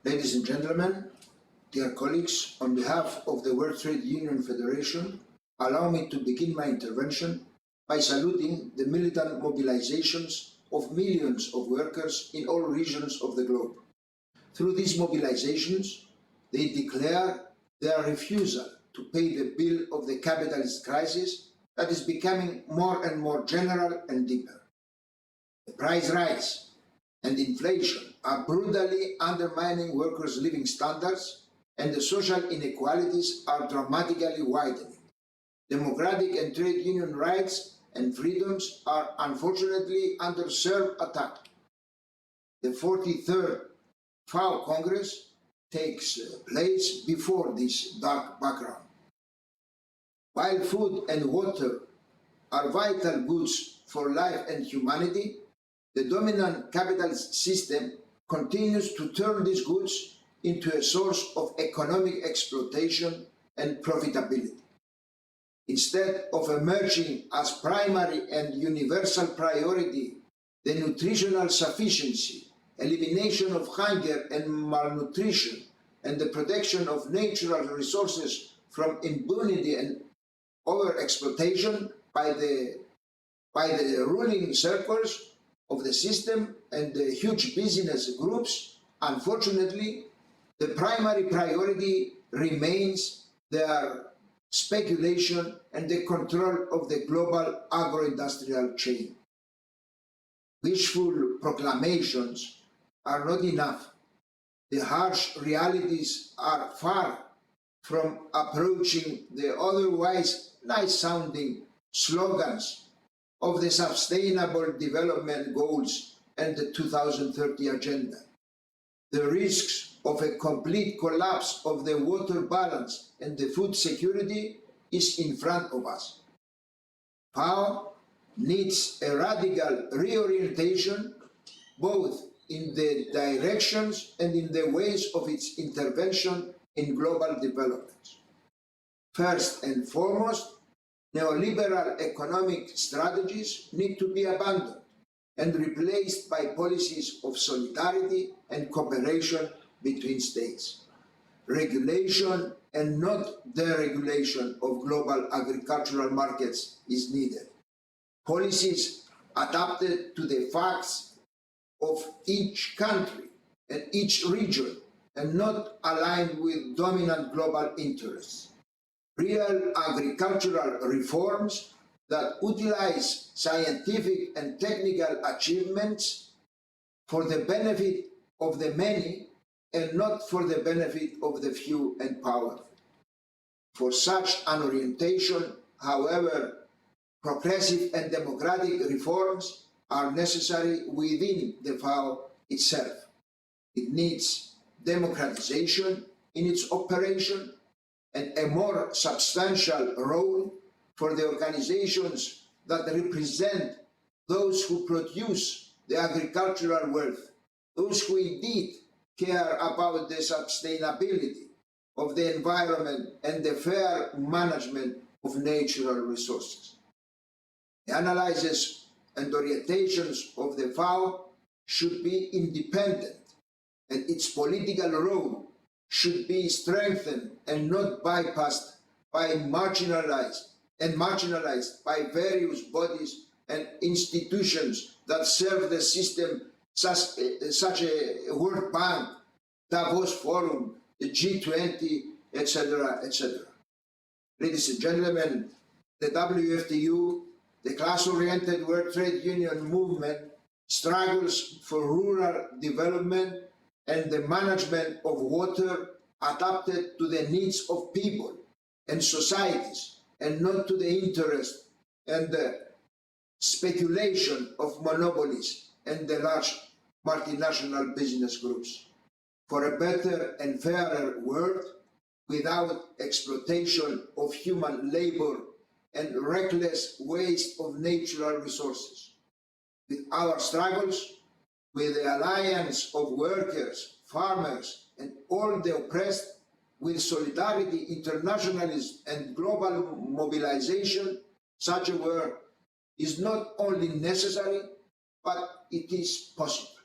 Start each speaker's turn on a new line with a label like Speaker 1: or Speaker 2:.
Speaker 1: Ladies and gentlemen, dear colleagues, on behalf of the World Trade Union Federation, allow me to begin my intervention by saluting the militant mobilizations of millions of workers in all regions of the globe. Through these mobilizations, they declare their refusal to pay the bill of the capitalist crisis that is becoming more and more general and deeper. The price rise and inflation are brutally undermining workers' living standards, and the social inequalities are dramatically widening. Democratic and trade union rights and freedoms are unfortunately under severe attack. The 43rd FAO Congress takes place before this dark background. While food and water are vital goods for life and humanity, the dominant capitalist system continues to turn these goods into a source of economic exploitation and profitability. Instead of emerging as primary and universal priority, the nutritional sufficiency, elimination of hunger and malnutrition, and the protection of natural resources from impunity and overexploitation by the ruling circles of the system and the huge business groups, unfortunately, the primary priority remains their speculation and the control of the global agro-industrial chain. Wishful proclamations are not enough. The harsh realities are far from approaching the otherwise nice-sounding slogans of the Sustainable Development Goals and the 2030 Agenda. The risks of a complete collapse of the water balance and the food security is in front of us. FAO needs a radical reorientation, both in the directions and in the ways of its intervention in global development. First and foremost, neoliberal economic strategies need to be abandoned and replaced by policies of solidarity and cooperation between states. Regulation and not deregulation of global agricultural markets is needed. Policies adapted to the facts of each country and each region and not aligned with dominant global interests. Real agricultural reforms that utilize scientific and technical achievements for the benefit of the many and not for the benefit of the few and powerful. For such an orientation, however, progressive and democratic reforms are necessary within the FAO itself. It needs democratization in its operation and a more substantial role for the organizations that represent those who produce the agricultural wealth, those who indeed care about the sustainability of the environment and the fair management of natural resources. The analyses and orientations of the FAO should be independent, and its political role should be strengthened and not bypassed by marginalized by various bodies and institutions that serve the system, such a World Bank, Davos Forum, the G20, etc., etc. Ladies and gentlemen, the WFTU, the class-oriented World Trade Union movement, struggles for rural development and the management of water adapted to the needs of people and societies and not to the interest and the speculation of monopolies and the large multinational business groups. For a better and fairer world without exploitation of human labor and reckless waste of natural resources. With our struggles, with the alliance of workers, farmers, and all the oppressed, with solidarity, internationalism, and global mobilization, such a world is not only necessary, but it is possible.